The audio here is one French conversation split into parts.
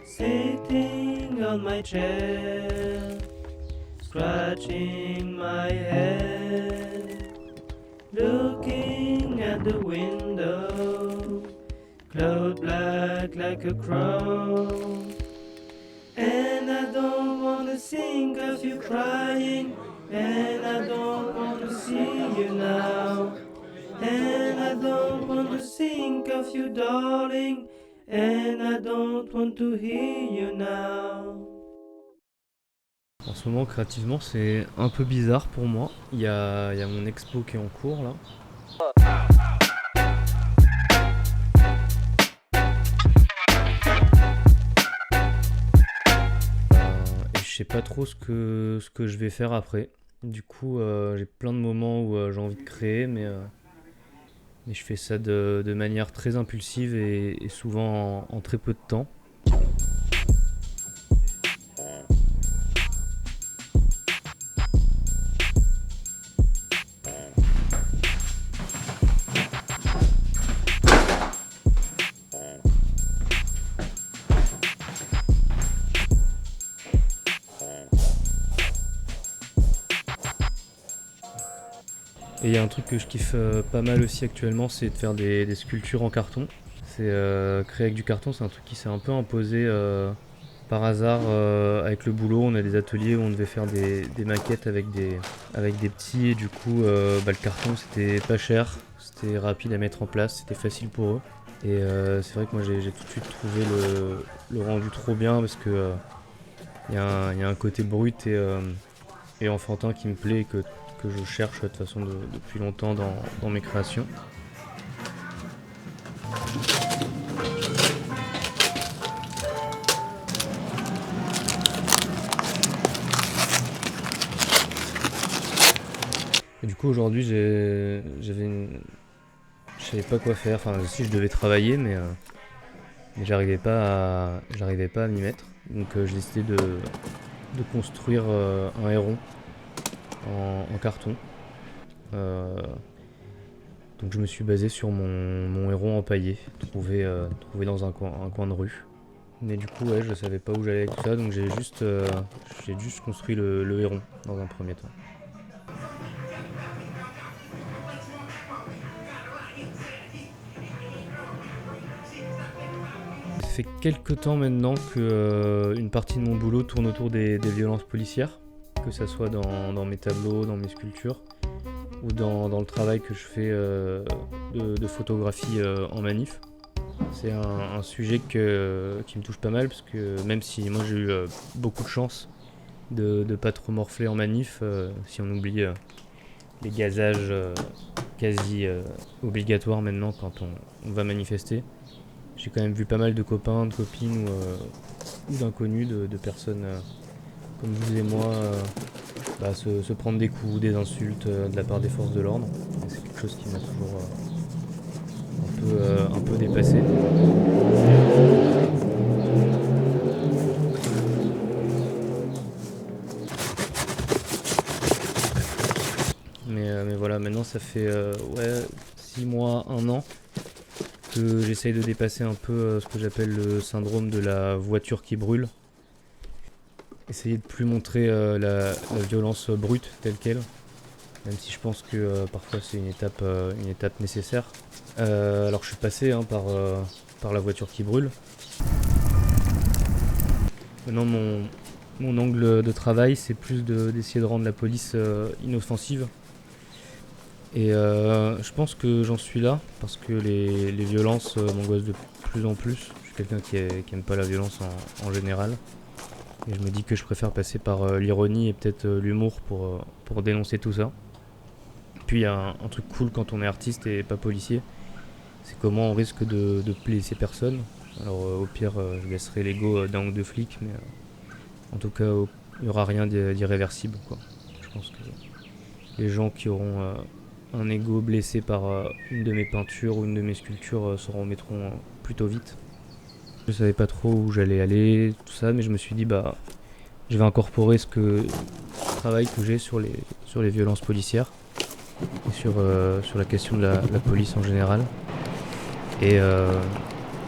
sitting on my chair, scratching my head, looking at the window, cloud black like a crow. And I don't wanna think of you crying, and I don't wanna see you now. And I don't wanna think of you, darling, and I don't want to hear you now. En ce moment, créativement, c'est un peu bizarre pour moi. Il y a mon expo qui est en cours là. Et je sais pas trop ce que je vais faire après. Du coup, j'ai plein de moments où j'ai envie de créer, mais je fais ça de manière très impulsive et souvent en très peu de temps. Et il y a un truc que je kiffe pas mal aussi actuellement, c'est de faire des sculptures en carton. C'est créer avec du carton, c'est un truc qui s'est un peu imposé par hasard avec le boulot. On a des ateliers où on devait faire des maquettes avec des petits, et du coup le carton c'était pas cher, c'était rapide à mettre en place, c'était facile pour eux. Et c'est vrai que moi j'ai tout de suite trouvé le rendu trop bien parce que y a un côté brut et enfantin qui me plaît et que je cherche de toute façon depuis longtemps dans mes créations. Et du coup aujourd'hui je savais pas quoi faire, enfin si je devais travailler mais j'arrivais pas à m'y mettre. Donc j'ai décidé de construire un héron en carton. Donc je me suis basé sur mon héron empaillé, trouvé dans un coin de rue. Mais du coup ouais, je savais pas où j'allais avec tout ça, donc j'ai juste construit le héron dans un premier temps. Ça fait quelques temps maintenant que une partie de mon boulot tourne autour des violences policières, que ça soit dans mes tableaux, dans mes sculptures, ou dans le travail que je fais de photographie en manif. C'est un sujet qui me touche pas mal, parce que même si moi j'ai eu beaucoup de chance de pas trop morfler en manif, si on oublie les gazages quasi obligatoires maintenant quand on va manifester. J'ai quand même vu pas mal de copains, de copines ou d'inconnus, de personnes comme vous et moi se prendre des coups, des insultes de la part des forces de l'ordre. Et c'est quelque chose qui m'a toujours un peu dépassé. Mais voilà, maintenant ça fait 6 mois, 1 an que j'essaye de dépasser un peu ce que j'appelle le syndrome de la voiture qui brûle. Essayer de plus montrer la violence brute telle qu'elle, même si je pense que parfois c'est une étape nécessaire. Alors je suis passé par la voiture qui brûle. Maintenant mon angle de travail c'est plus d'essayer de rendre la police inoffensive. Et je pense que j'en suis là, parce que les violences m'angoissent de plus en plus. Je suis quelqu'un qui aime pas la violence en général. Et je me dis que je préfère passer par l'ironie et peut-être l'humour pour dénoncer tout ça. Puis il y a un truc cool quand on est artiste et pas policier, c'est comment on risque de blesser personne. Alors au pire je laisserai l'ego d'un ou deux flics, mais en tout cas il n'y aura rien d'irréversible, quoi. Je pense que les gens qui auront un ego blessé par une de mes peintures ou une de mes sculptures s'en remettront plutôt vite. Je savais pas trop où j'allais aller, tout ça, mais je me suis dit je vais incorporer ce travail que j'ai sur les violences policières et sur la question de la police en général. Et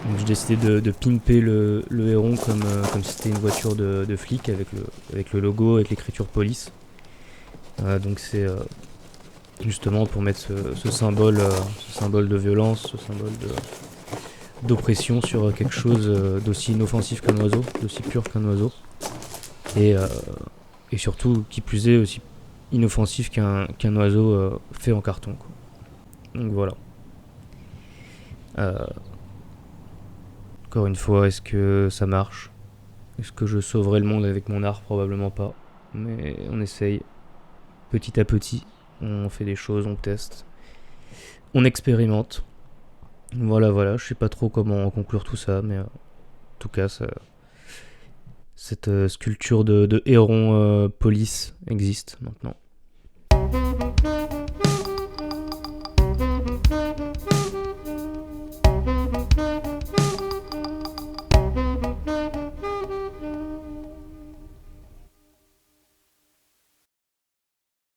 Donc j'ai décidé de pimper le héron comme si c'était une voiture de flic avec le logo, avec l'écriture police. Donc c'est justement pour mettre ce symbole de violence, ce symbole d'oppression sur quelque chose d'aussi inoffensif qu'un oiseau, d'aussi pur qu'un oiseau. Et surtout, qui plus est, aussi inoffensif qu'un oiseau fait en carton, quoi. Donc voilà. Encore une fois, est-ce que ça marche? Est-ce que je sauverai le monde avec mon art? Probablement pas. Mais on essaye. Petit à petit, on fait des choses, on teste. On expérimente. Voilà, je sais pas trop comment conclure tout ça, mais en tout cas, cette sculpture de héron police existe maintenant.